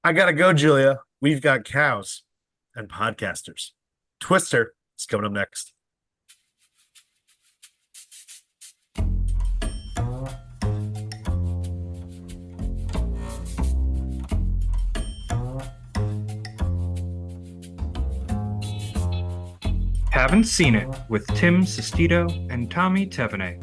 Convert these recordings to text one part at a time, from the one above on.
I gotta go, Julia. We've got cows and podcasters. Twister is coming up next. Haven't Seen It with Tim Sestito and Tommy Tevene.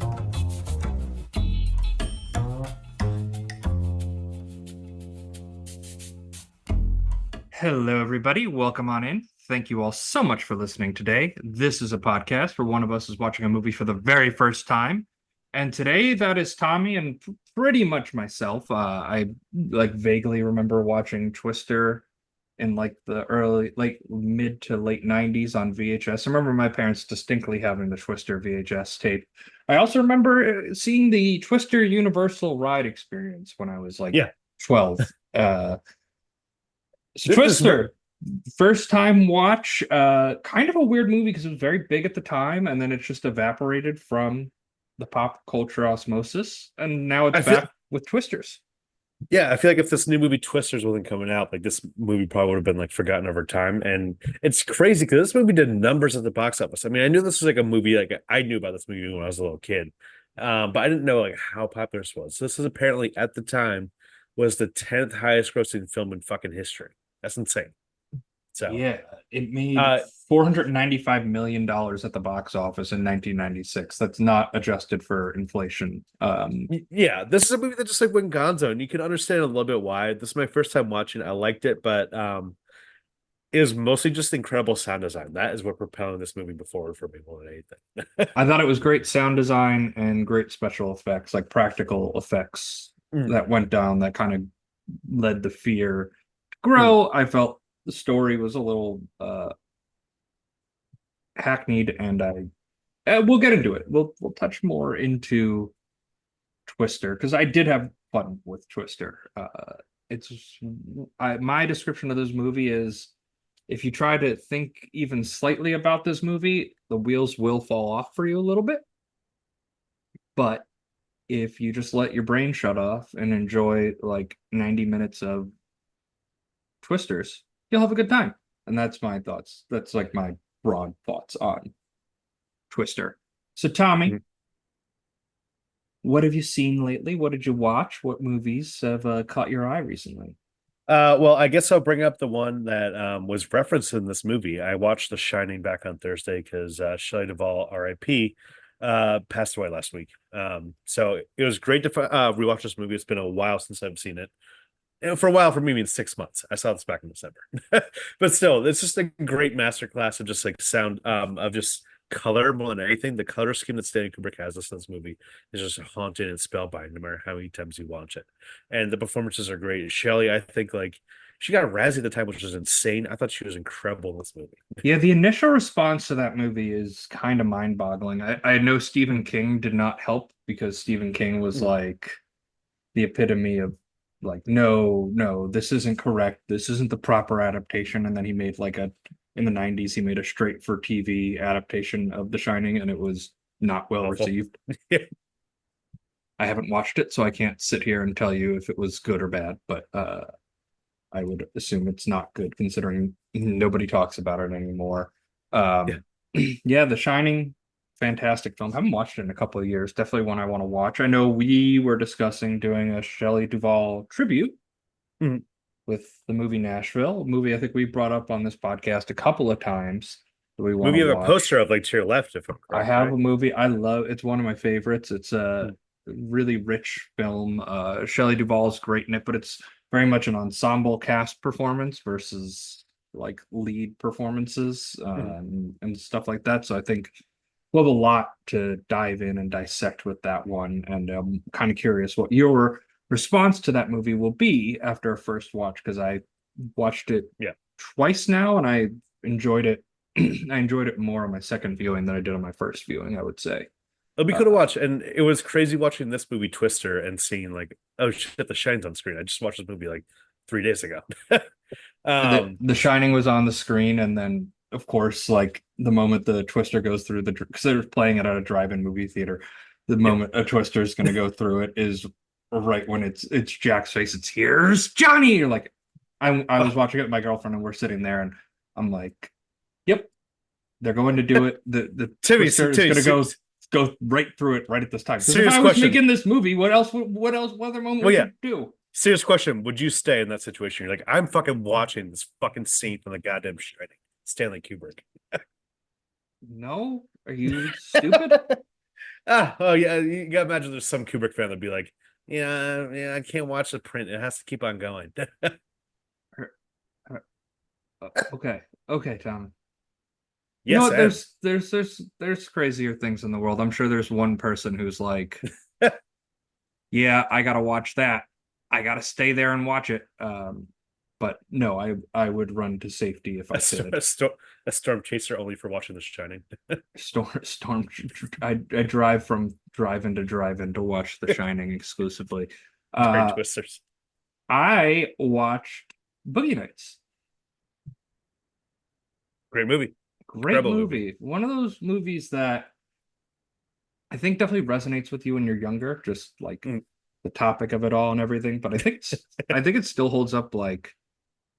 Hello, everybody. Welcome on in. Thank you all so much for listening today. This is a podcast where one of us is watching a movie for the very first time. And today that is Tommy and pretty much myself. I vaguely remember watching Twister in the early, mid to late 90s on VHS. I remember my parents distinctly having the Twister VHS tape. I also remember seeing the Twister Universal Ride experience when I was Yeah. 12. So This Twister, first time watch, kind of a weird movie because it was very big at the time, and then it just evaporated from the pop culture osmosis, and now it's I feel back with Twisters. yeah, I feel like if this new movie Twisters wasn't coming out, like this movie probably would have been like forgotten over time. And it's crazy because this movie did numbers at the box office. I mean, I knew this was like a movie, like I knew about this movie when I was a little kid. But I didn't know like how popular this was. This is apparently at the time was the 10th highest grossing film in fucking history. That's insane. So Yeah, it made uh $495 million at the box office in 1996. That's not adjusted for inflation. yeah, this is a movie that just like went gonzo, and you can understand a little bit why. This is my first time watching it. I liked it, but it was mostly just incredible sound design. That is what propelling this movie forward for me more than anything. I thought it was great sound design and great special effects, like practical effects Mm, that went down that kind of led the fear to mm. grow. I felt the story was a little hackneyed, and I we'll get into it. We'll touch more into Twister because I did have fun with Twister. My description of this movie is if you try to think even slightly about this movie, the wheels will fall off for you a little bit. But if you just let your brain shut off and enjoy like 90 minutes of Twisters, you'll have a good time. And that's my thoughts. That's like my broad thoughts on Twister. So, Tommy, Mhm. what have you seen lately? What did you watch? What movies have caught your eye recently? Well, I guess I'll bring up the one that was referenced in this movie. I watched The Shining back on Thursday because Shelley Duvall, R.I.P., passed away last week. So it was great to rewatch this movie. It's been a while since I've seen it. And for a while, for me, means 6 months. I saw this back in December, but still, it's just a great masterclass of just like sound, of just color more than anything. The color scheme that Stanley Kubrick has us in this movie is just haunting and spellbinding, no matter how many times you watch it. And the performances are great. Shelley, I think like she got a Razzie at the time, which was insane. I thought she was incredible in this movie. Yeah, the initial response to that movie is kind of mind-boggling. I know Stephen King did not help because Stephen King was Mm. like the epitome of like, no, no, this isn't correct. This isn't the proper adaptation. And then he made in the 90s, he made a straight for TV adaptation of The Shining, and it was not well Awful. received. I haven't watched it, so I can't sit here and tell you if it was good or bad, but I would assume it's not good considering nobody talks about it anymore. Yeah. Yeah, The Shining, fantastic film. Haven't watched it in a couple of years. Definitely one I want to watch. I know we were discussing doing a Shelley Duvall tribute Mhm. with the movie Nashville, a movie I think we brought up on this podcast a couple of times that we want Movie to you have a poster watch. of like to your left, if I'm I correct, have right? a movie I love. It's one of my favorites. It's a Mm. really rich film. Shelley Duvall is great in it, but it's very much an ensemble cast performance versus like lead performances Mhm. and stuff like that. So I think we'll have a lot to dive in and dissect with that one. And I'm kind of curious what your response to that movie will be after a first watch because I watched it Yeah. twice now and I enjoyed it. I enjoyed it more on my second viewing than I did on my first viewing, I would say. It'll be cool to Uh, watch. And it was crazy watching this movie Twister and seeing like, oh shit, the shine's on screen. I just watched this movie like 3 days ago. the um, The Shining was on the screen, and then of course, like the moment the Twister goes through because they were playing it at a drive-in movie theater, the yeah. moment a Twister is going to go through it is right when it's Jack's face. It's here's Johnny. You're like, I was Oh, watching it with my girlfriend, and we're sitting there, and I'm like, "Yep, they're going to do it. The Timmy, twister is Timmy, going to go right through it right at this time. Because if serious I was question. making this movie, what other moment Well, would yeah, you do? serious question. Would you stay in that situation? You're like, I'm fucking watching this fucking scene from the goddamn Shining. Stanley Kubrick. No, are you stupid? Oh yeah, you gotta imagine there's some Kubrick fan that'd be like, yeah, I can't watch the print. It has to keep on going. Okay, okay, Tom. You know Yes, what? and There's crazier things in the world. I'm sure there's one person who's like, yeah, I gotta watch that. I gotta stay there and watch it. But no, I would run to safety if I a, sto- could. a, sto- a storm chaser only for watching The Shining. Storm. I drive from drive-in to drive-in to watch The Shining exclusively. Brain Uh, twisters. I watched Boogie Nights. Great movie. Great Incredible movie. movie. One of those movies that I think definitely resonates with you when you're younger, just like Mm, the topic of it all and everything. But I think it still holds up like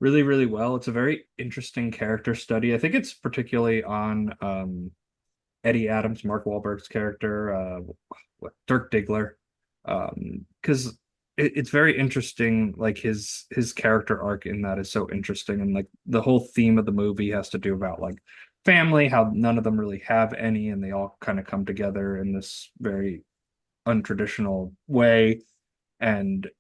really, really well. It's a very interesting character study. I think it's particularly on Eddie Adams, Mark Wahlberg's character, Dirk Diggler, because it's very interesting. Like his character arc in that is so interesting, and like the whole theme of the movie has to do about like family, how none of them really have any, and they all kind of come together in this very untraditional way. And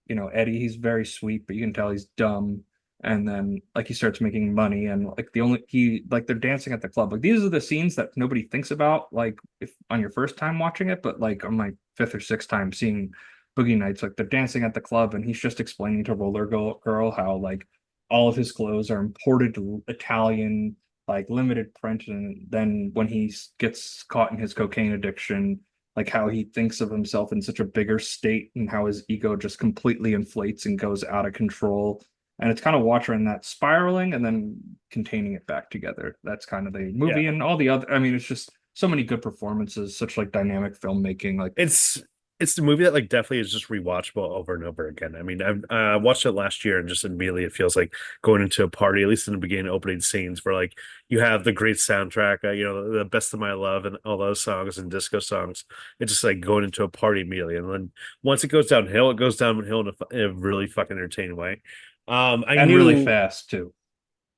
Eddie, he's very sweet, but you can tell he's dumb. And then like he starts making money, and like the only he like they're dancing at the club. Like these are the scenes that nobody thinks about, like if on your first time watching it, but like on my fifth or sixth time seeing Boogie Nights, like they're dancing at the club, and he's just explaining to Girl how like all of his clothes are imported to Italian, like limited print, and then when he gets caught in his cocaine addiction, like how he thinks of himself in such a bigger state and how his ego just completely inflates and goes out of control. And it's kind of watching that spiraling and then containing it back together. That's kind of the yeah. movie, and all the other, I mean, it's just so many good performances, such like dynamic filmmaking. Like, It's the movie that like definitely is just rewatchable over and over again. I mean, I watched it last year and just immediately it feels like going into a party, at least in the beginning opening scenes where like you have the great soundtrack, the best of my love and all those songs and disco songs. It's just like going into a party immediately. And then once it goes downhill in a really fucking entertaining way. I and really knew fast too.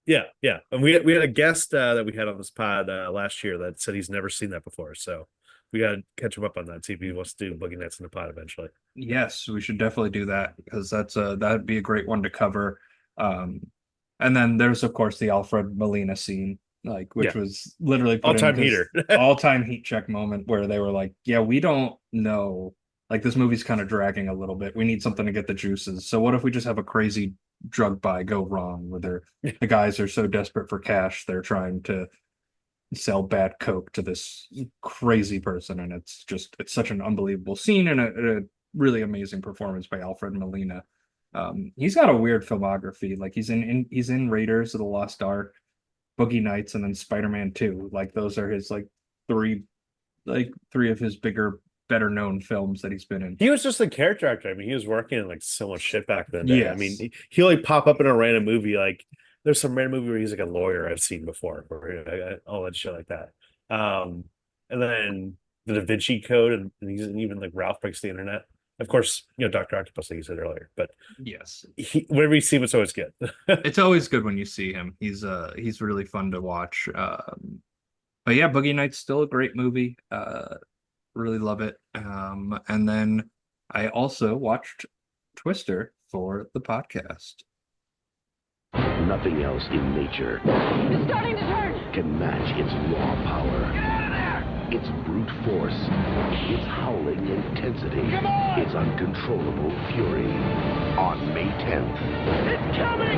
yeah. And we had a guest that we had on this pod last year that said he's never seen that before. So we got to catch him up on that. See if he wants to do Boogie Nights in the pod eventually. Yes, we should definitely do that because that'd be a great one to cover. Um, and then there's of course the Alfred Molina scene, like which Yeah, was literally all put in time because heater. all-time heat check moment where they were like, yeah, we don't know. Like this movie's kind of dragging a little bit. We need something to get the juices. So what if we just have a crazy drug buy go wrong where the guys are so desperate for cash they're trying to sell bad coke to this crazy person, and it's such an unbelievable scene and a really amazing performance by Alfred Molina. He's got a weird filmography. Like he's in Raiders of the Lost Ark, Boogie Nights, and then Spider-Man 2. Like those are his three three of his bigger, better known films that he's been in. He was just a character actor. I mean, he was working in like so much shit back then. I mean, Yes. he'll like pop up in a random movie. Like there's some random movie where he's like a lawyer I've seen before, or all that shit like that. Um, and then the Da Vinci Code, and he's even like Ralph Breaks the Internet. Of course, Doctor Octopus, like you said earlier. But Yes. whenever you see him, it's always good. It's always good when you see him. He's really fun to watch. But yeah, Boogie Nights still a great movie. Really love it. And then I also watched Twister for the podcast. Nothing else in nature It's starting to turn! can match its raw power. Get out of there! Its brute force, its howling intensity, Come on! its uncontrollable fury. On May 10th, It's coming!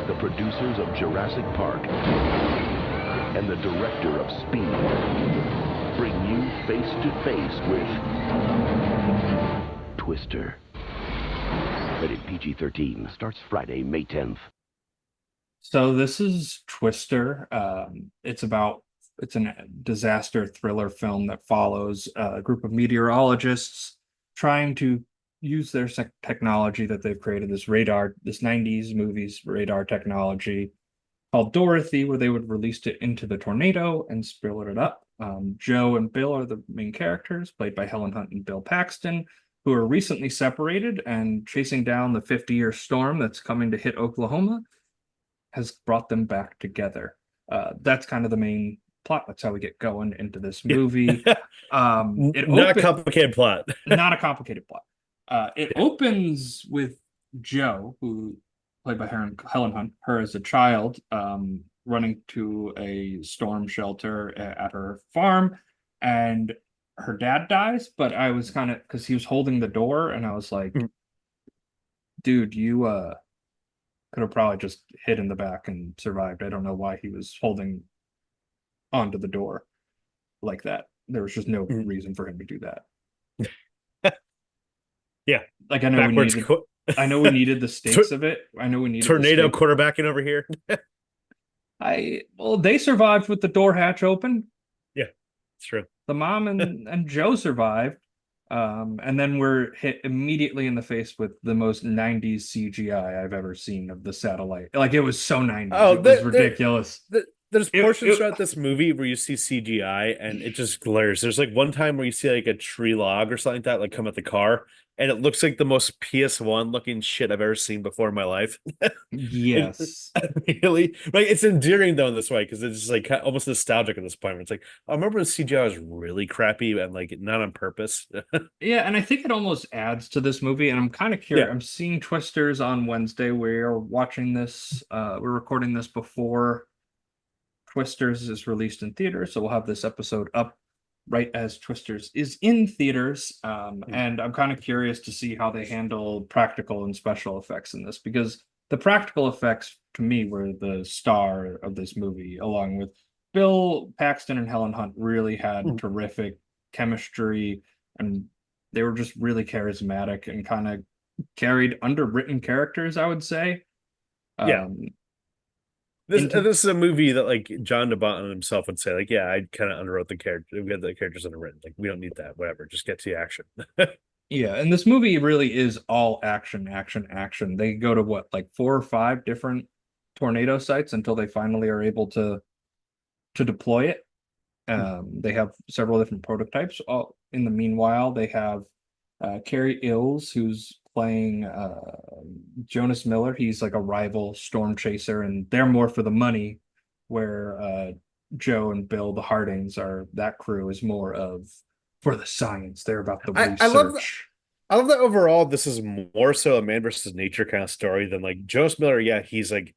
the producers of Jurassic Park and the director of Speed bring you face to face with Twister. Rated PG-13. Starts Friday, May 10th. So this is Twister. It's a disaster thriller film that follows a group of meteorologists trying to use their technology that they've created, this radar, this 90s movies radar technology called Dorothy, where they would release it into the tornado and split it up. Joe and Bill are the main characters, played by Helen Hunt and Bill Paxton, who are recently separated, and chasing down the 50-year storm that's coming to hit Oklahoma has brought them back together. That's kind of the main plot. That's how we get going into this movie. Not a complicated plot. Not a complicated plot. It opens with Joe, who played by Helen Hunt, her as a child, running to a storm shelter at her farm, and her dad dies. But I was kind of, because he was holding the door, and I was like, dude, you could have probably just hid in the back and survived. I don't know why he was holding onto the door like that. There was just no reason for him to do that. Yeah, like I know backwards. I know we needed the stakes of it. I know we needed tornado quarterbacking over here. Well, they survived with the door hatch open. Yeah, it's true. The mom and Joe survived. And then we're hit immediately in the face with the most 90s CGI I've ever seen of the satellite. Like, it was so 90s. Oh, it was ridiculous. There's portions throughout this movie where you see CGI and it just glares. There's like one time where you see like a tree log or something like that, like come at the car, and it looks like the most PS1 looking shit I've ever seen before in my life. Yes. Really, like, it's endearing though in this way because it's just like almost nostalgic at this point where it's like, I remember the CGI was really crappy and like not on purpose. Yeah, and I think it almost adds to this movie. And I'm kind of curious. Yeah. I'm seeing Twisters on Wednesday. We're watching this. We're recording this before Twisters is released in theaters, so we'll have this episode up right as Twisters is in theaters. And I'm kind of curious to see how they handle practical and special effects in this, because the practical effects to me were the star of this movie, along with Bill Paxton and Helen Hunt really had terrific chemistry, and they were just really charismatic and kind of carried underwritten characters, I would say. Yeah. This is a movie that like John DeBont himself would say, like, yeah, I kind of underwrote the character. We had the characters underwritten. Like, we don't need that. Whatever. Just get to the action. Yeah, and this movie really is all action, action, action. They go to what, like 4 or 5 different tornado sites until they finally are able to deploy it. They have several different prototypes. In the meanwhile, they have Carrie Ills, who's playing Jonas Miller. He's like a rival storm chaser, and they're more for the money, where Joe and Bill, the Hardings, that crew is more of for the science. They're about the research. I love that overall this is more so a man versus nature kind of story than like Jonas Miller. Yeah, he's like,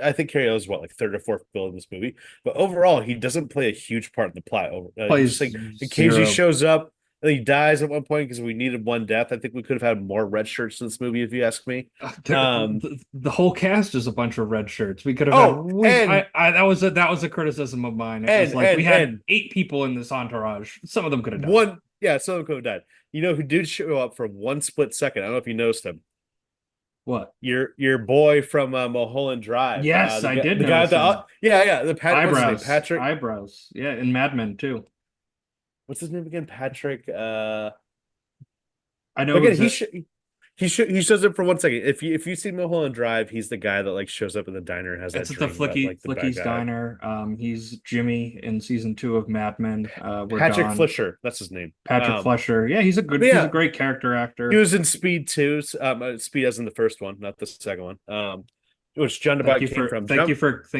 I think Carrie Ills is what, like third or fourth Bill in this movie, but overall he doesn't play a huge part in the plot. Plays just like occasionally shows up. And he dies at one point because we needed one death. I think we could have had more red shirts in this movie, if you ask me. The whole cast is a bunch of red shirts. We could have that was a criticism of mine. It was like we had 8 people in this entourage. Some of them could have died. Some of them could have died. You know who did show up for one split second? I don't know if you noticed him. What? Your boy from Mulholland Drive. Yes, I did. The guy with the eyebrows. Patrick Eyebrows. Yeah, in Mad Men too. What's his name again? Patrick. I know. Again, he shows up for 1 second. If you see Mulholland Drive, he's the guy that like shows up in the diner and has that. It's the Flicky's diner. He's Jimmy in season 2 of Mad Men. Patrick Fleischer, that's his name. Patrick Fleischer. Yeah, he's a great character actor. He was in Speed 2. Speed as in the first one, not the second one. Which John DeBont came from. Thank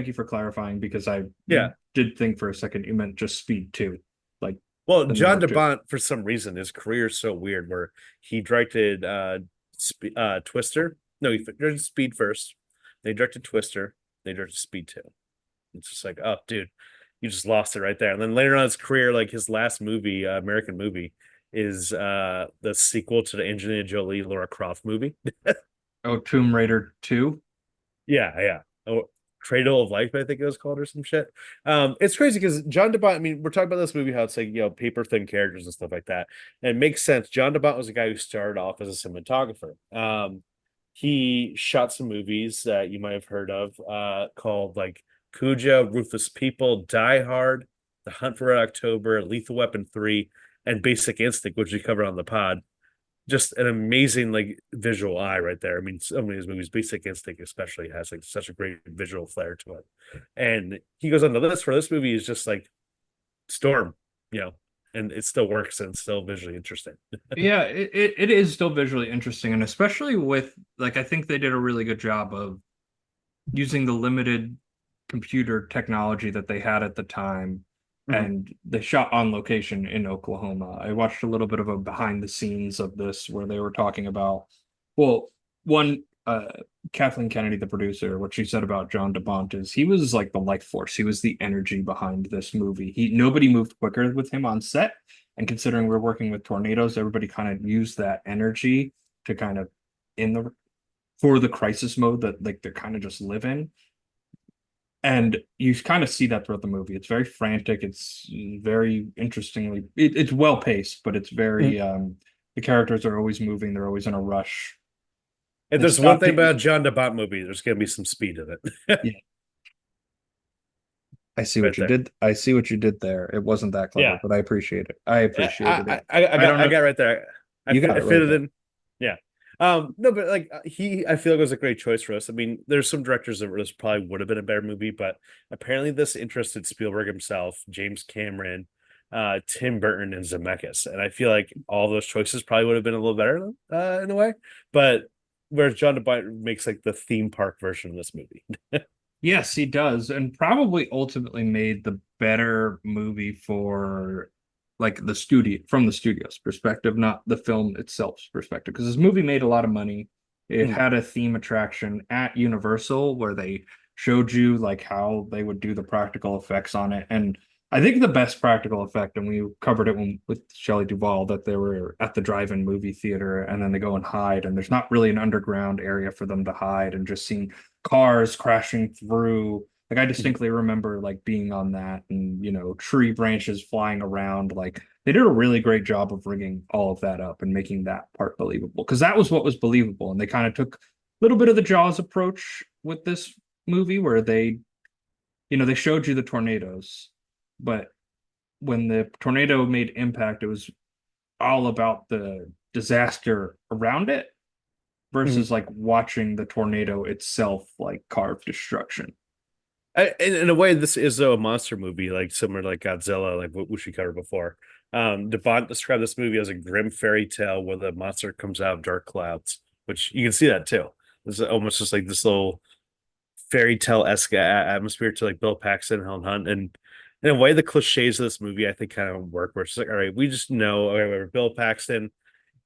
you for clarifying, because I did think for a second you meant just Speed 2. Like. Well, John DeBont, for some reason, his career is so weird where he directed Twister. No, he directed Speed first. They directed Twister. They directed Speed 2. It's just like, oh, dude, you just lost it right there. And then later on in his career, like his last movie, American movie, is the sequel to the Angelina Jolie, Lara Croft movie. Tomb Raider 2? Yeah. Oh, Cradle of Life, I think it was called, or some shit. It's crazy because John DeBont, I mean, we're talking about this movie, how it's like, paper thin characters and stuff like that. And it makes sense. John DeBont was a guy who started off as a cinematographer. He shot some movies that you might have heard of, called like Cujo, Ruthless People, Die Hard, The Hunt for Red October, Lethal Weapon 3, and Basic Instinct, which we covered on the pod. just an amazing like visual eye right there. I mean, so many of his movies, Basic Instinct especially, has like such a great visual flair to it. And he goes on to this for this movie is just like Storm, you know, and it still works and it's still visually interesting. Yeah, it is still visually interesting, and especially with like I think they did a really good job of using the limited computer technology that they had at the time, Mhm. and they shot on location in Oklahoma. I watched a little bit of a behind the scenes of this where they were talking about, well, one Kathleen Kennedy, the producer, what she said about John DeBont is he was like the life force. He was the energy behind this movie. Nobody moved quicker with him on set. And considering we're working with tornadoes, everybody kind of used that energy to kind of in the for the crisis mode that like they're kind of just live in. And you kind of see that throughout the movie. It's very frantic. It's very interestingly, it's well paced, but it's Mhm. very the characters are always moving. They're always in a rush. If And there's one Scott, thing about John DeBont movie, there's gonna be some speed in it. yeah, I see Right what you there. did. I see what you did there. It wasn't that clever, Yeah. but I appreciate it. I appreciated it. I I don't I know. got right there. You got I it right fit it there. in. Yeah. No, but like I feel like it was a great choice for us. I mean, there's some directors that this probably would have been a better movie, but apparently this interested Spielberg himself, James Cameron, Tim Burton, and Zemeckis. And I feel like all those choices probably would have been a little better in a way. But whereas John DeBont makes like the theme park version of this movie. Yes, he does, and probably ultimately made the better movie for like the studio from the studio's perspective, not the film itself's perspective. Because this movie made a lot of money. It Mhm. had a theme attraction at Universal where they showed you like how they would do the practical effects on it. And I think the best practical effect, and we covered it with Shelley Duvall, that they were at the drive-in movie theater and then they go and hide, and there's not really an underground area for them to hide, and just seeing cars crashing through. Like I distinctly remember like being on that and tree branches flying around. Like they did a really great job of rigging all of that up and making that part believable because that was what was believable. And they kind of took a little bit of the Jaws approach with this movie where they showed you the tornadoes, but when the tornado made impact, it was all about the disaster around it Mhm. versus like watching the tornado itself like carve destruction. In a way, this is a monster movie, like similar to like Godzilla, like what we covered before. DeBont described this movie as a grim fairy tale where the monster comes out of dark clouds, which you can see that too. It's almost just like this little fairy tale esque atmosphere to like Bill Paxton and Helen Hunt, and in a way, the cliches of this movie I think kind of work. Where it's like, all right, we just know, okay, whatever, Bill Paxton,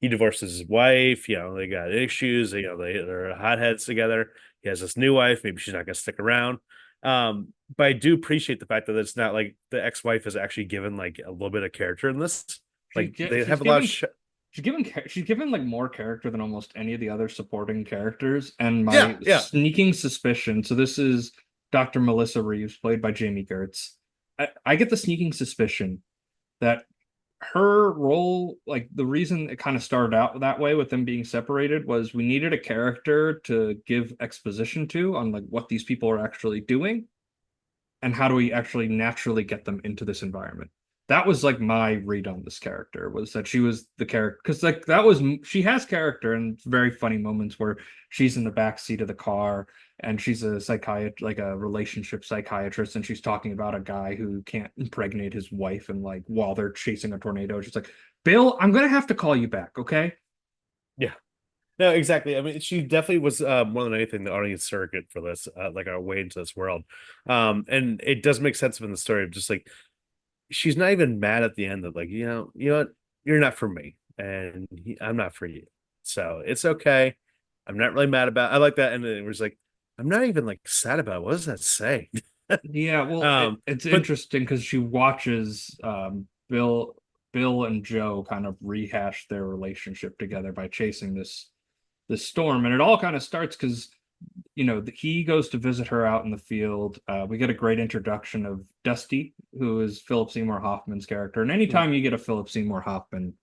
he divorces his wife. They got issues. They're hotheads together. He has this new wife. Maybe she's not going to stick around. But I do appreciate the fact that it's not like the ex-wife is actually given like a little bit of character in this. She's Like they she's have a lot of given she's given like more character than almost any of the other supporting characters. And yeah, my yeah. sneaking suspicion, so this is Dr. Melissa Reeves, played by Jamie Gertz. I get the sneaking suspicion that her role, like the reason it kind of started out that way with them being separated, was we needed a character to give exposition to on like what these people are actually doing and how do we actually naturally get them into this environment. That was like my read on this character, was that she was the character because like that was she has character and very funny moments where she's in the back seat of the car and she's a psychiatrist, like a relationship psychiatrist, and she's talking about a guy who can't impregnate his wife, and like while they're chasing a tornado she's like, Bill, I'm gonna have to call you back, okay? Yeah. No, exactly. I mean, she definitely was more than anything the audience surrogate for this, like our way into this world. And it does make sense in the story of just like she's not even mad at the end of like, you know what, you're not for me, and I'm not for you, so it's okay. I'm not really mad about. I like that, and it was like, I'm not even like sad about it. What does that say? Yeah, well, it's But interesting because she watches Bill and Joe kind of rehash their relationship together by chasing this storm, and it all kind of starts because he goes to visit her out in the field. We get a great introduction of Dusty, who is Philip Seymour Hoffman's character, and anytime you get a Philip Seymour Hoffman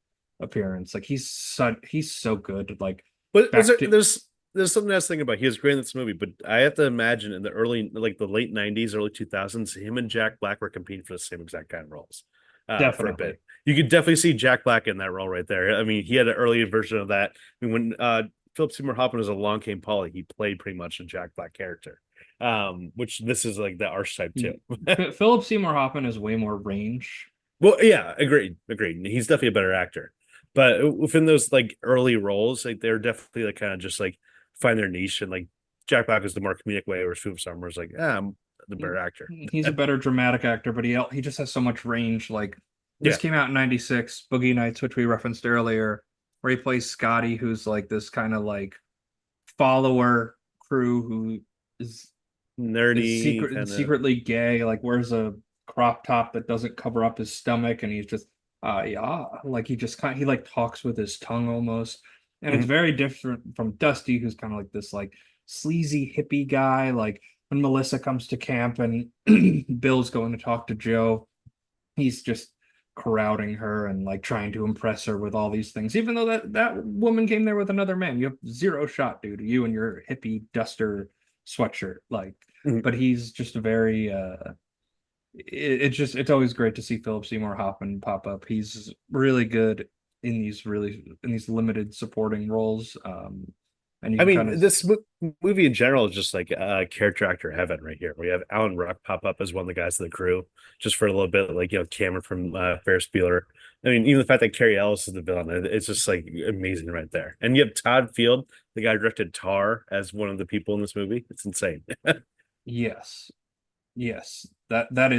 appearance, like he's so good. Like But back to there's something I was thinking about. He was great in this movie, but I have to imagine in the the late '90s, early 2000s, him and Jack Black were competing for the same exact kind of roles, for a definitely. bit. You could definitely see Jack Black in that role right there. I mean, he had an earlier version of that. I mean, when Philip Seymour Hoffman was Along Came Polly, he played pretty much a Jack Black character. Which this is like the archetype too. Philip Seymour Hoffman has way more range. Well, yeah, agreed. He's definitely a better actor. But within those like early roles, like they're definitely like kind of just like find their niche, and like Jack Black is the more comedic way, whereas Philip Seymour is like, I'm the better actor. He's a better dramatic actor, but he just has so much range. Like this Yeah. came out in '96, Boogie Nights, which we referenced earlier, where he plays Scotty, who's like this kind of like follower crew who is Nerdy, kind of. secretly gay, like wears a crop top that doesn't cover up his stomach, and he's just yeah, like he like talks with his tongue almost, and it's very different from Dusty, who's kind of like this like sleazy hippie guy. Like when Melissa comes to camp and Bill's going to talk to Joe, he's just crowding her and like trying to impress her with all these things, even though that woman came there with another man. You have zero shot, dude, you and your hippie duster sweatshirt, like. But he's just a very it's always great to see Philip Seymour Hoffman pop up. He's really good in these limited supporting roles. And I mean, this movie in general is just like character actor heaven right here. We have Alan Ruck pop up as one of the guys of the crew just for a little bit, like, Cameron from Ferris Bueller. I mean, even the fact that Carrie Ellis is the villain, it's just like amazing right there. And you have Todd Field, the guy who directed Tar, as one of the people in this movie. It's insane. Yes. That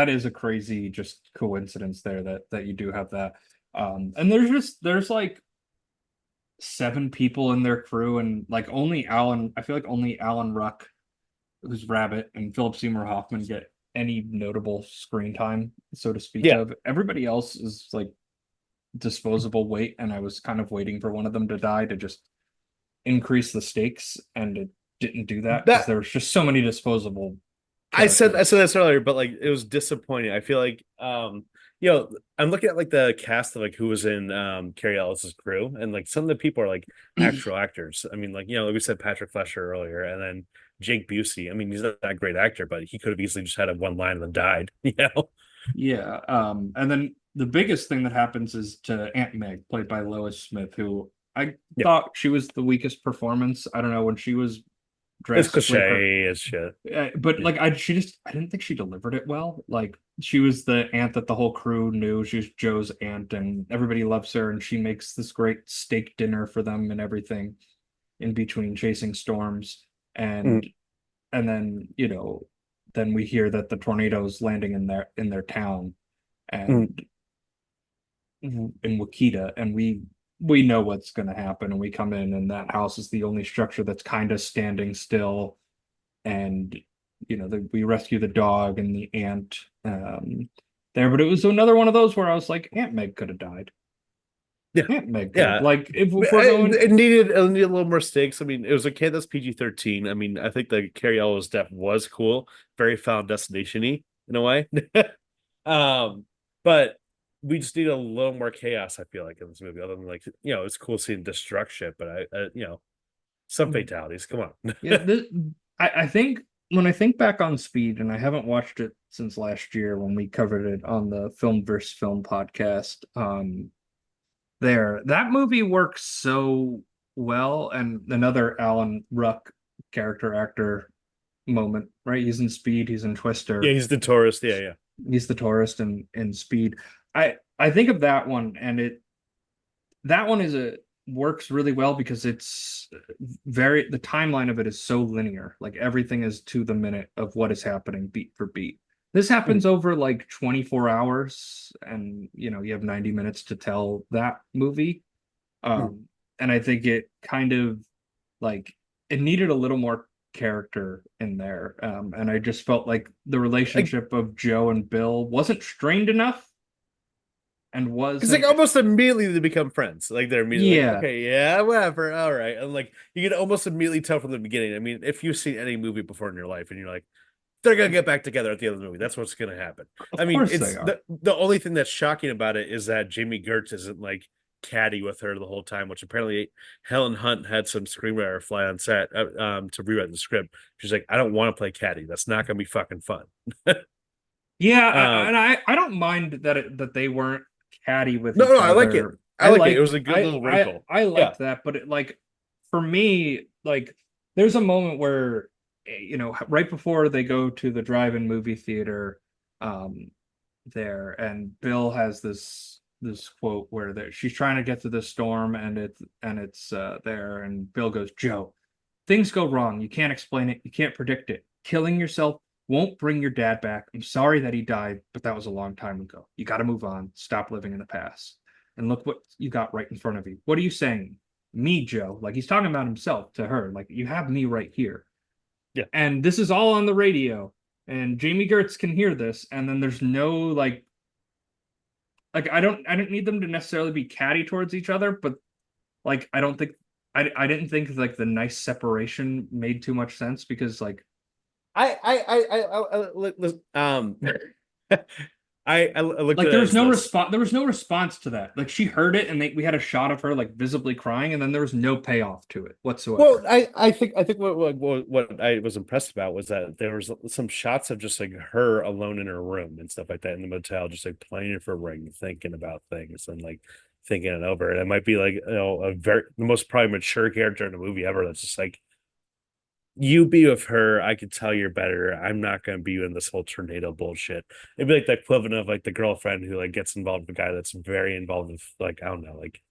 is a crazy just coincidence there that you do have that. And there's like 7 people in their crew, and like I feel like only Alan Ruck, who's Rabbit, and Philip Seymour Hoffman get any notable screen time, so to speak of. Everybody else is like disposable weight, and I was kind of waiting for one of them to die to just increase the stakes, and it didn't do that because there was just so many disposable characters. I said this earlier, but like it was disappointing. I feel like I'm looking at like the cast of like who was in Carrie Ellis's crew, and like some of the people are like actual actors. I mean, like like we said, Patrick Fleischer earlier, and then Jake Busey. I mean, he's not that great actor, but he could have easily just had a one line and then died. Yeah. And then the biggest thing that happens is to Aunt Meg, played by Lois Smith, who I thought she was the weakest performance. I don't know, when she was It's cliche as shit. But like I didn't think she delivered it well. Like she was the aunt that the whole crew knew. She was Joe's aunt, and everybody loves her, and she makes this great steak dinner for them and everything in between chasing storms. And then then we hear that the tornado's landing in their town and in Wakita, and we know what's going to happen, and we come in, and that house is the only structure that's kind of standing still, and we rescue the dog and the aunt there. But it was another one of those where I was like, Aunt Meg could have died. Aunt Meg like if we're going, it needed a little more stakes. I mean, it was a kid that's PG-13. I mean, I think the Carrie Ellis death was cool, very Final Destination-y in a way. But we just need a little more chaos, I feel like, in this movie, other than like, it's cool seeing destruction, but some fatalities. Come on. I think when I think back on Speed, and I haven't watched it since last year when we covered it on the Film vs. Film podcast, that movie works so well. And another Alan Ruck character actor moment, right? He's in Speed, he's in Twister. Yeah, he's the tourist. Yeah. He's the tourist in Speed. I think of that one, and that one works really well because it's the timeline of it is so linear. Like everything is to the minute of what is happening beat for beat. This happens over like 24 hours, and you have 90 minutes to tell that movie. And I think it kind of like it needed a little more character in there. And I just felt like the relationship of Joe and Bill wasn't strained enough. And it's like almost immediately they become friends. Like they're immediately like, okay, yeah, whatever, all right. And like you can almost immediately tell from the beginning. I mean, if you've seen any movie before in your life and you're like, they're gonna get back together at the end of the movie, that's what's gonna happen. I mean, it's the only thing that's shocking about it is that Jamie Gertz isn't like catty with her the whole time, which apparently Helen Hunt had some screenwriter fly on set to rewrite the script. She's like, I don't want to play catty. That's not gonna be fucking fun. Yeah, and I don't mind that they weren't catty with No, each no, I like it. other. I like it. It was a good little wrinkle. I Yeah. liked that, but it, like for me, like there's a moment where right before they go to the drive-in movie theater, um, there, and Bill has this quote where she's trying to get to the storm, and it's there, and Bill goes, Joe, things go wrong. You can't explain it. You can't predict it. Killing yourself won't bring your dad back. I'm sorry that he died, but that was a long time ago. You got to move on. Stop living in the past. And look what you got right in front of you. What are you saying? Me, Joe. Like he's talking about himself to her. Like you have me right here. Yeah. And this is all on the radio. And Jamie Gertz can hear this. And then there's no like I don't need them to necessarily be catty towards each other, but like I didn't think like the nice separation made too much sense because like I looked like at there it was as no this. response. There was no response to that. Like she heard it, and we had a shot of her like visibly crying, and then there was no payoff to it whatsoever. Well, I think what I was impressed about was that there was some shots of just like her alone in her room and stuff like that in the motel, just like playing for Ring, thinking about things and like thinking it over. And it might be like the most probably mature character in a movie ever. That's just like, you be with her. I could tell you're better. I'm not going to be in this whole tornado bullshit. It'd be like the equivalent of like the girlfriend who like gets involved with a guy that's very involved with like, I don't know, like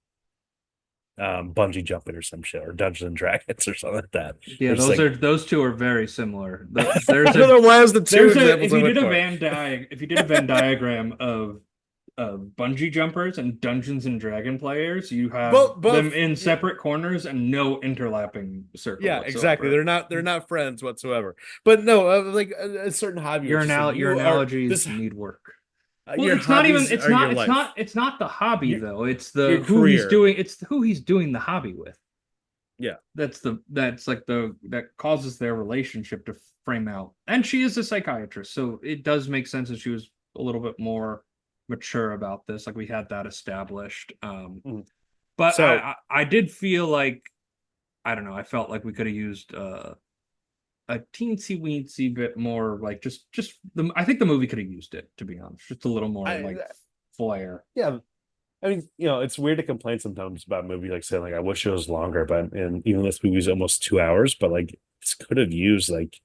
bungee jumping or some shit, or Dungeons and Dragons or something like that. Yeah, those two are very similar. There's I don't know why is the two examples if you did a Venn diagram of bungee jumpers and Dungeons and Dragon players, you have both them in separate corners and no interlapping circle. Yeah, whatsoever. exactly. They're not friends whatsoever. But no, like a certain hobby. Your analogies need work. Well, Your it's not even. hobbies are your life. It's not the hobby though. It's the your who he's career. doing. It's who he's doing the hobby with. Yeah. That's that causes their relationship to frame out. And she is a psychiatrist, so it does make sense that she was a little bit more mature about this. Like we had that established. But So- I did feel like, I don't know. I felt like we could have used a teensy weensy bit more, like just I think the movie could have used it, to be honest, just a little more like flair. Yeah. I mean, it's weird to complain sometimes about a movie like saying like I wish it was longer, but and even this movie is almost 2 hours, but like this could have used like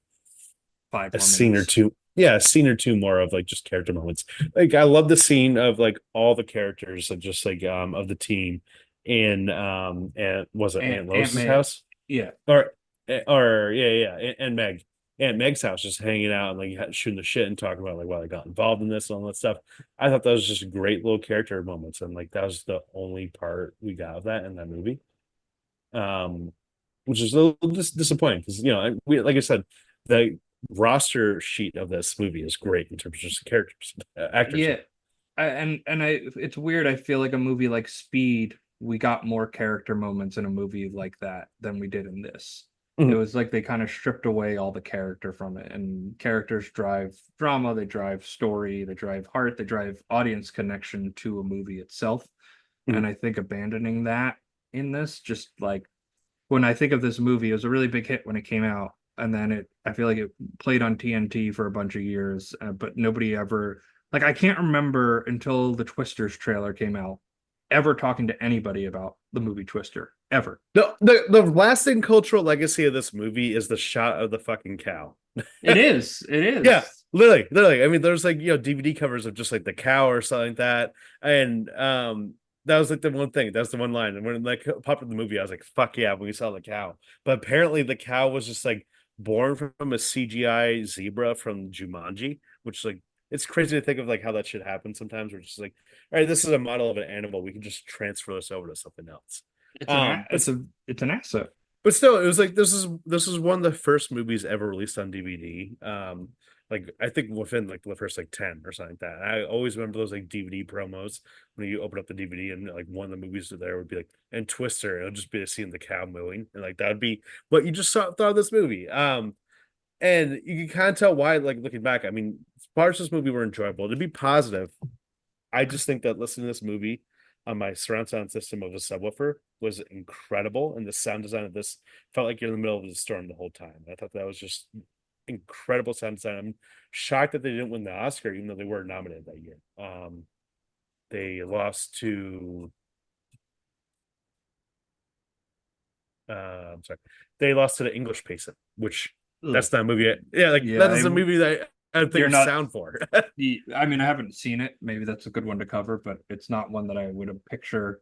5 a more scene or minutes. two. Yeah, a scene or two more of like just character moments. Like I love the scene of like all the characters and just like of the team in and was it Aunt Lois's May. house? Yeah. Or yeah, and Meg. Aunt Meg's house, just hanging out and like shooting the shit and talking about like why they got involved in this and all that stuff. I thought that was just great little character moments, and like that was the only part we got of that in that movie. Which is a little disappointing because we like I said, the roster sheet of this movie is great in terms of just characters, actors. Yeah. It's weird. I feel like a movie like Speed, we got more character moments in a movie like that than we did in this. It was like they kind of stripped away all the character from it, and characters drive drama, they drive story, they drive heart, they drive audience connection to a movie itself. And I think abandoning that in this, just like when I think of this movie, it was a really big hit when it came out, and then I feel like it played on TNT for a bunch of years, but nobody ever, like I can't remember until the Twisters trailer came out ever talking to anybody about the movie Twister ever. The lasting cultural legacy of this movie is the shot of the fucking cow. It is. Yeah, literally. I mean, there's like DVD covers of just like the cow or something like that, and that was like the one thing. That's the one line. And when it like popped in the movie, I was like, "Fuck yeah!" When we saw the cow. But apparently, the cow was just like born from a CGI zebra from Jumanji, which like it's crazy to think of like how that should happen sometimes. We're just like, all right, this is a model of an animal. We can just transfer this over to something else. It's an asset. But still, it was like this is one of the first movies ever released on DVD. Like I think within like the first like 10 or something like that. I always remember those like DVD promos when you open up the DVD and like one of the movies there would be like and Twister. It'll just be a scene of the cow mooing, and like that would be what you just thought of this movie. And you can kind of tell why, like looking back. I mean, parts of this movie were enjoyable. To be positive, I just think that listening to this movie on my surround sound system of a subwoofer was incredible, and the sound design of this felt like you're in the middle of the storm the whole time. I thought that was just incredible sound design. I'm shocked that they didn't win the Oscar, even though they were nominated that year. they lost to I'm sorry, they lost to the English Patient, which that's not a movie. That is a movie that I think You're it's not- sound for. I mean, I haven't seen it. Maybe that's a good one to cover, but it's not one that I would have pictured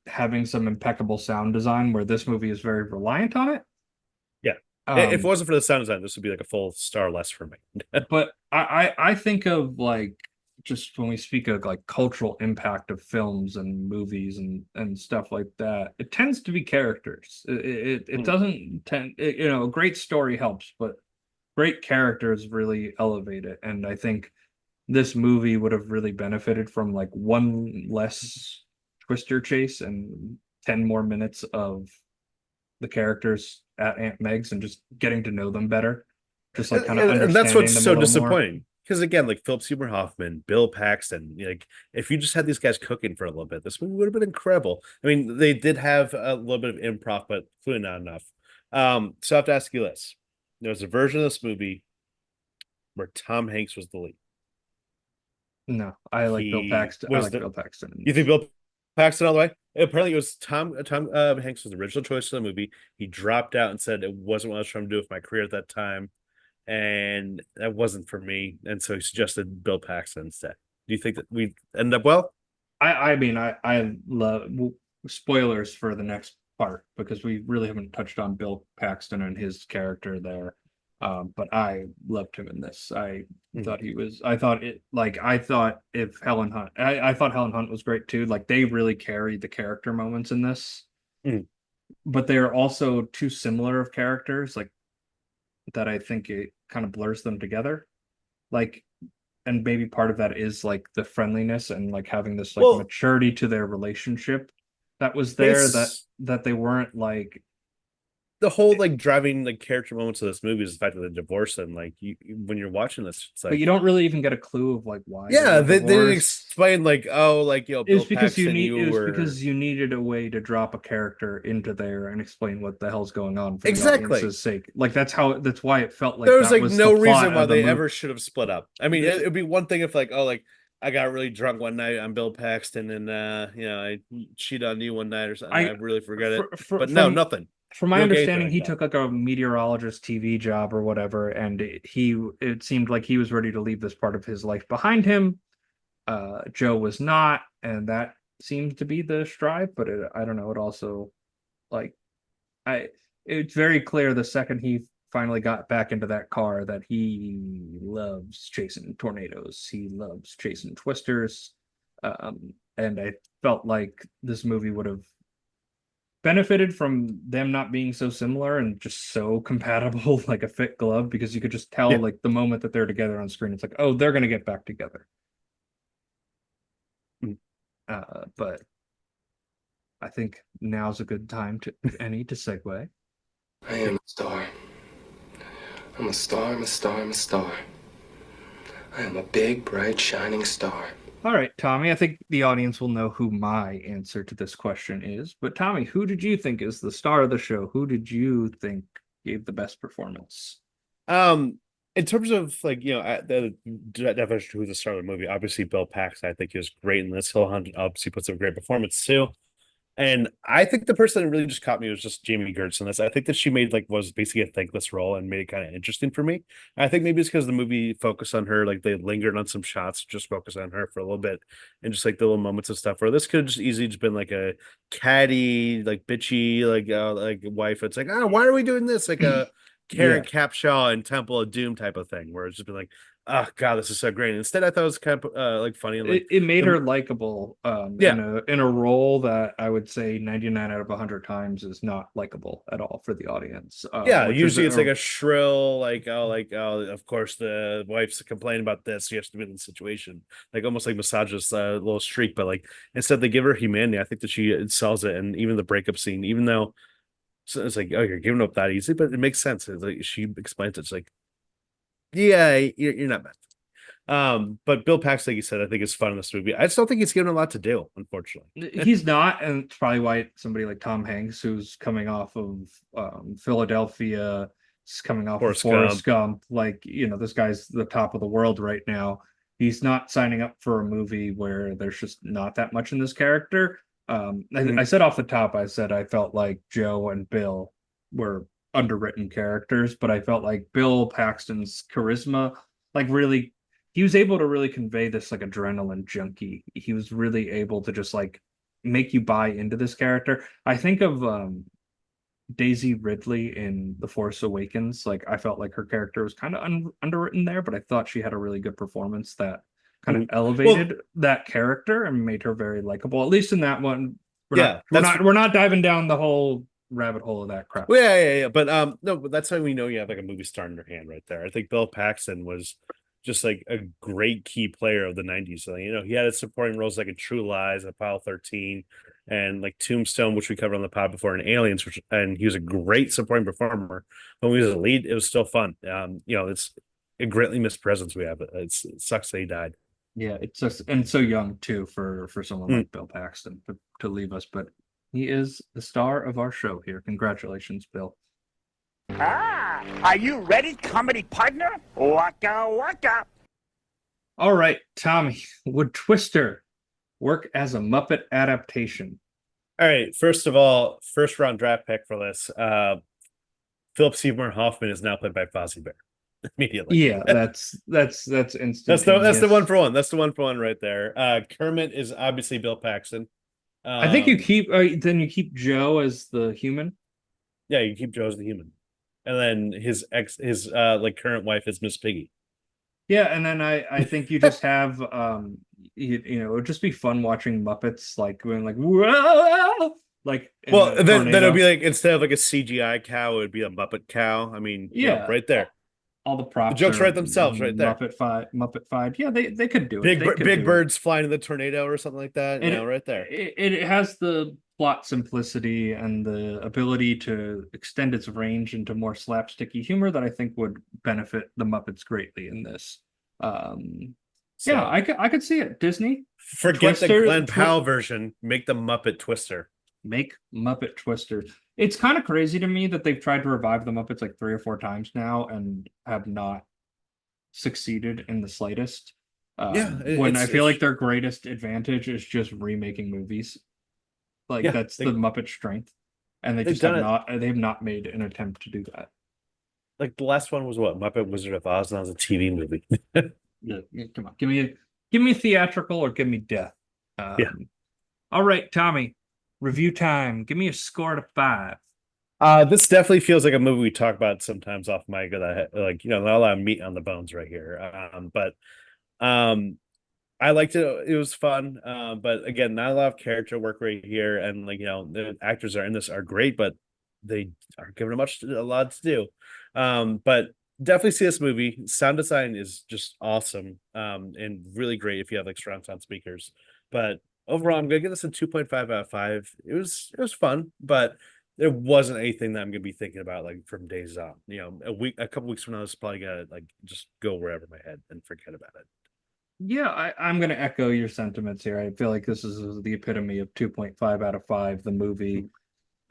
having some impeccable sound design, where this movie is very reliant on it. Yeah. If it wasn't for the sound design, this would be like a full star less for me. But I think of like, just when we speak of like cultural impact of films and movies and stuff like that, it tends to be characters. It doesn't tend, a great story helps, but great characters really elevate it. And I think this movie would have really benefited from like one less twister chase and 10 more minutes of the characters at Aunt Meg's and just getting to know them better. Just like kind of And understanding that's what's them a so little more. disappointing. Because again, like Philip Seymour Hoffman, Bill Paxton, like if you just had these guys cooking for a little bit, this movie would have been incredible. I mean, they did have a little bit of improv, but clearly not enough. So I have to ask you this: there's a version of this movie where Tom Hanks was the lead. No, I like Bill He Paxton. I was like the- Bill Paxton. You think Bill Paxton all the way? Apparently, it was Tom Hanks was the original choice for the movie. He dropped out and said it wasn't what I was trying to do with my career at that time, and that wasn't for me. And so he suggested Bill Paxton instead. Do you think that we end up well? I mean, I love spoilers for the next part because we really haven't touched on Bill Paxton and his character there. But I loved him in this. I thought if Helen Hunt, I thought Helen Hunt was great too. Like they really carried the character moments in this, but they are also too similar of characters, like that. I think it kind of blurs them together. Like, and maybe part of that is like the friendliness and like having this like maturity to their relationship that was there, that they weren't like the whole like driving like character moments of this movie is the fact that they're divorced, and like when you're watching this, it's like, but you don't really even get a clue of like why. Yeah, they didn't divorced. explain like, Bill Paxton, because you needed a way to drop a character into there and explain what the hell's going on for Exactly. the audience's sake. Like that's why it felt like there was that like was no the plot reason why of the they movie. ever should have split up. I mean, it'd be one thing if like, I got really drunk one night. I'm Bill Paxton, and I cheated on you one night or something. I really forgot it. But no, nothing. From my No gay understanding, thing, he no. took like a meteorologist TV job or whatever, and it seemed like he was ready to leave this part of his life behind him. Joe was not, and that seems to be the strive. But I don't know. It also, like, it's very clear the second he finally got back into that car that he loves chasing tornadoes. He loves chasing twisters, and I felt like this movie would have benefited from them not being so similar and just so compatible, like a fit glove, because you could just tell like the moment that they're together on screen, it's like, oh, they're gonna get back together. But I think now's a good time to segue. I am a star. I'm a star, I'm a star, I'm a star. I am a big, bright, shining star. All right, Tommy, I think the audience will know who my answer to this question is. But Tommy, who did you think is the star of the show? Who did you think gave the best performance? In terms of like, the definition of who's the star of the movie, obviously Bill Paxton, I think he was great in this. Hill Hunt obviously puts up a great performance too. And I think the person that really just caught me was just Jamie Gertz in this. I think that she was basically a thankless role and made it kind of interesting for me. I think maybe it's because the movie focused on her, like they lingered on some shots, just focused on her for a little bit, and just like the little moments of stuff. Where this could have just easily just been like a catty, like bitchy, like wife. It's like, why are we doing this? Like a Karen Capshaw and Temple of Doom type of thing, where it's just been like, oh god, this is so great. And instead, I thought it was kind of like funny. And, like, it made her likable in a role that I would say 99 out of 100 times is not likable at all for the audience. Usually it's like a shrill, of course the wife's complaining about this, she has to be in the situation, like almost like misogynist little streak. But like instead they give her humanity. I think that she sells it. And even the breakup scene, even though it's like, oh, you're giving up that easy, but it makes sense. It's like she explains it. It's like, yeah, you're not bad. But Bill Paxton, like you said, I think is fun in this movie. I just don't think he's given a lot to do, unfortunately. He's not, and it's probably why somebody like Tom Hanks, who's coming off of Philadelphia, is coming off of Forrest Gump. Like, this guy's the top of the world right now. he's not signing up for a movie where there's just not that much in this character. I said off the top, I said I felt like Joe and Bill were underwritten characters, but I felt like Bill Paxton's charisma, like really, he was able to really convey this like adrenaline junkie. He was really able to just like make you buy into this character. I think of Daisy Ridley in The Force Awakens. Like I felt like her character was kind of underwritten there, but I thought she had a really good performance that kind of elevated that character and made her very likable. At least in that one, we're not diving down the whole rabbit hole of that crap. Well, yeah. But no, but that's how we know you have like a movie star in your hand right there. I think Bill Paxton was just like a great key player of the 90s. So, you know, he had his supporting roles like in True Lies, Apollo 13, and like Tombstone, which we covered on the pod before, and Aliens, and he was a great supporting performer. When he was a lead, it was still fun. You know, it's a greatly missed presence we have. It sucks that he died. Yeah, it's just and so young too for someone like Bill Paxton to leave us, but he is the star of our show here. Congratulations, Bill. Ah, are you ready, comedy partner? Waka waka. All right, Tommy, would Twister work as a Muppet adaptation? All right, first of all, first round draft pick for this. Philip Seymour Hoffman is now played by Fozzie Bear. Immediately. Yeah, that's instant. That's the one for one. That's the one for one right there. Kermit is obviously Bill Paxton. I think you keep then you keep Joe as the human. Yeah, you keep Joe as the human, and then his like current wife is Miss Piggy. Yeah, and then I think you just have you know, it would just be fun watching Muppets like going like whoa, like then it'll be like instead of like a CGI cow, it would be a Muppet cow. I mean, yeah, you know, right there. All the props, the jokes write themselves right there. Muppet five. Yeah, they could do it. Big birds flying in the tornado or something like that. You know, right there. It has the plot simplicity and the ability to extend its range into more slapsticky humor that I think would benefit the Muppets greatly in this. Yeah, I could see it. Disney, forget the Glenn Powell version. Make the Muppet Twister. Make Muppet Twister. It's kind of crazy to me that they've tried to revive the Muppets like 3 or 4 times now and have not succeeded in the slightest. When I feel like their greatest advantage is just remaking movies. Like that's the Muppet strength, and they've not made an attempt to do that. Like the last one was what, Muppet Wizard of Oz, and that was a TV movie. Yeah, come on, give me theatrical or give me death. All right, Tommy. Review time. Give me a score to 5. This definitely feels like a movie we talk about sometimes off mic. Like, you know, not a lot of meat on the bones right here. But I liked it. It was fun. But again, not a lot of character work right here. And like, you know, the actors are in this are great, but they are given a lot to do. But definitely see this movie. Sound design is just awesome. And really great if you have like surround sound speakers. But overall, I'm gonna give this a 2.5 out of 5. It was fun, but there wasn't anything that I'm gonna be thinking about like from days on. You know, a couple weeks from now, it's probably gonna like just go wherever my head and forget about it. Yeah, I'm gonna echo your sentiments here. I feel like this is the epitome of 2.5 out of 5, the movie.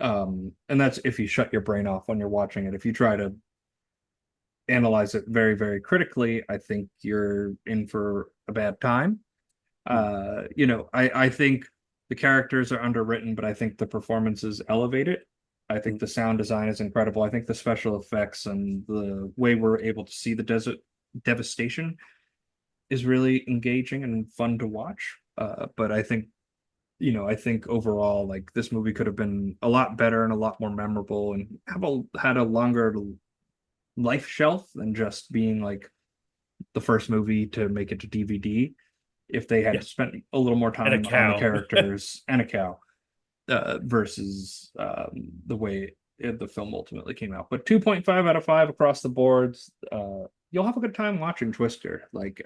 And that's if you shut your brain off when you're watching it. If you try to analyze it very, very critically, I think you're in for a bad time. You know, I think the characters are underwritten, but I think the performances elevate it. I think the sound design is incredible. I think the special effects and the way we're able to see the desert devastation is really engaging and fun to watch. But I think, you know, I think overall, like this movie could have been a lot better and a lot more memorable and had a longer life shelf than just being like the first movie to make it to DVD. If they had spent a little more time on the characters and a cow versus the way the film ultimately came out. But 2.5 out of 5 across the boards. You'll have a good time watching Twister. Like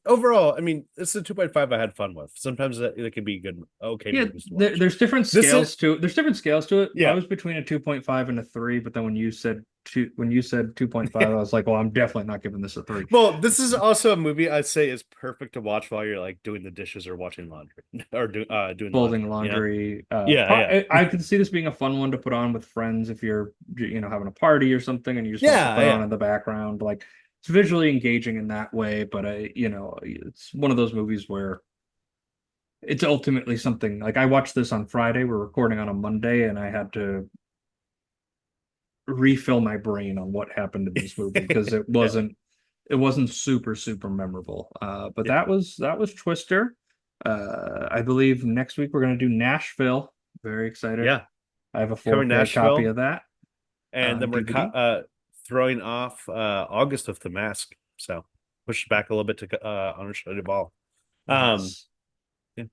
overall, I mean, it's a 2.5 I had fun with. Sometimes it could be good. Okay, yeah, there's different scales to it. There's different scales to it. Yeah, I was between a 2.5 and a 3, but then when you said 2.5, I was like, well, I'm definitely not giving this a 3. Well, this is also a movie I'd say is perfect to watch while you're like doing the dishes or watching laundry or doing folding laundry. You know? I could see this being a fun one to put on with friends if you're, you know, having a party or something and you just want to put on in the background. Like it's visually engaging in that way, but it's one of those movies where it's ultimately something like I watched this on Friday. We're recording on a Monday, and I had to refill my brain on what happened in this movie because it wasn't super memorable. But Yeah. that was Twister. I believe next week we're gonna do Nashville. Very excited. Yeah. I have a Covering 4K copy Nashville. of that. And then we're DVD. throwing off August with The Mask. So push it back a little bit to Honor Shelley Duvall. Yes. Yeah.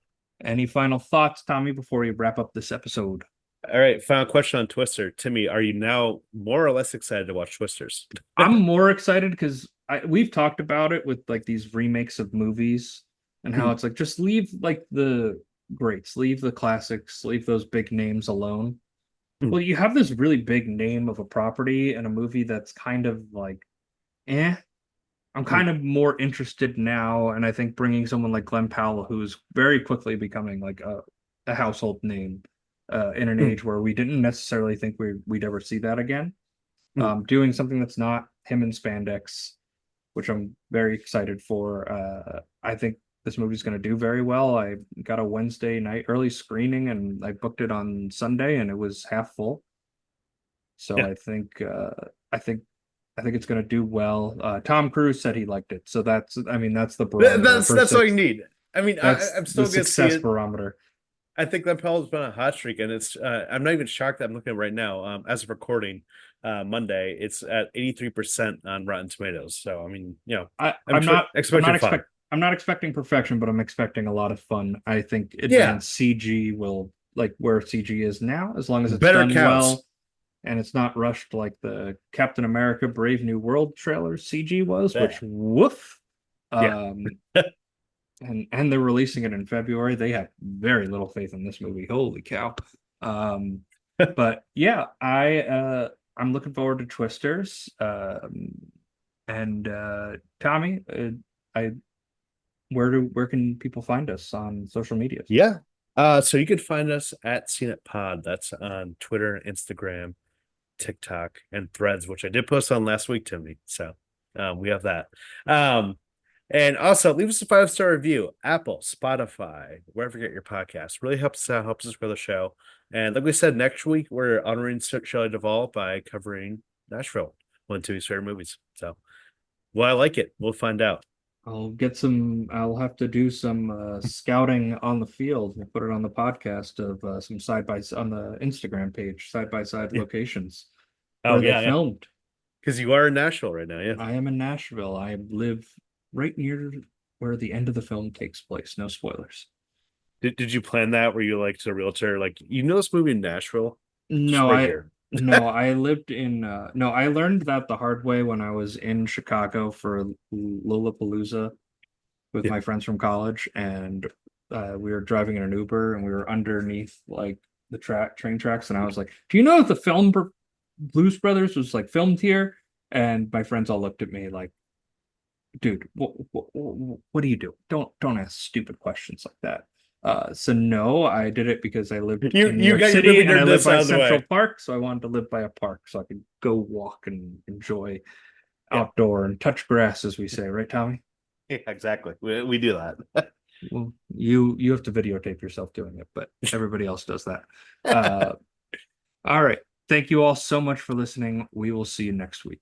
Any final thoughts, Tommy, before we wrap up this episode? All right, final question on Twister. Timmy, are you now more or less excited to watch Twisters? I'm more excited because we've talked about it with like these remakes of movies and how it's like just leave like the greats, leave the classics, leave those big names alone. Hmm. Well, you have this really big name of a property and a movie that's kind of like, eh. I'm kind of more interested now, and I think bringing someone like Glenn Powell, who's very quickly becoming like a household name, in an age where we didn't necessarily think we'd ever see that again. Doing something that's not him in spandex, which I'm very excited for. I think this movie's going to do very well. I got a Wednesday night early screening, and I booked it on Sunday, and it was half full. So Yeah. I think it's going to do well. Tom Cruise said he liked it, so that's the barometer. That's all you need. I mean, That's I'm still the gonna see success it. barometer. I think that Powell's been a hot streak, and it's I'm not even shocked that I'm looking at it right now. As of recording, Monday, it's at 83% on Rotten Tomatoes. So I mean, I'm not expecting fun. I'm not expecting perfection, but I'm expecting a lot of fun. I think advanced CG will like where CG is now, as long as it's Better done counts. well and it's not rushed like the Captain America Brave New World trailer CG was, Yeah. which woof. Yeah. And they're releasing it in February. They have very little faith in this movie. Holy cow. But yeah, I'm looking forward to Twisters. And Tommy, where can people find us on social media? Yeah. So you can find us at CNET Pod. That's on Twitter, Instagram, TikTok, and Threads, which I did post on last week, Timmy. So we have that. And also leave us a 5-star review, Apple, Spotify, wherever you get your podcast. Really helps us out, helps us grow the show. And like we said, next week we're honoring Shelley Duvall by covering Nashville, one of Timmy's favorite movies. So, well, I like it. We'll find out. I'll have to do some scouting on the field. We'll put it on the podcast of some side by on the Instagram page, side by side locations where they filmed. Because you are in Nashville right now, yeah. I am in Nashville. I live right near where the end of the film takes place. No spoilers. Did you plan that? Were you like to a realtor, like, this movie in Nashville? No, right here. no, I lived in no, I learned that the hard way when I was in Chicago for Lollapalooza with my friends from college, and we were driving in an Uber and we were underneath like the train tracks, and I was like, "Do you know that the film Blues Brothers was like filmed here?" And my friends all looked at me like, "Dude, what do you do? Don't ask stupid questions like that." So no, I did it because I lived in New York City and I live by Central Park, so I wanted to live by a park so I could go walk and enjoy outdoor and touch grass, as we say, right, Tommy? Yeah, exactly. We do that. Well, you have to videotape yourself doing it, but everybody else does that. All right. Thank you all so much for listening. We will see you next week.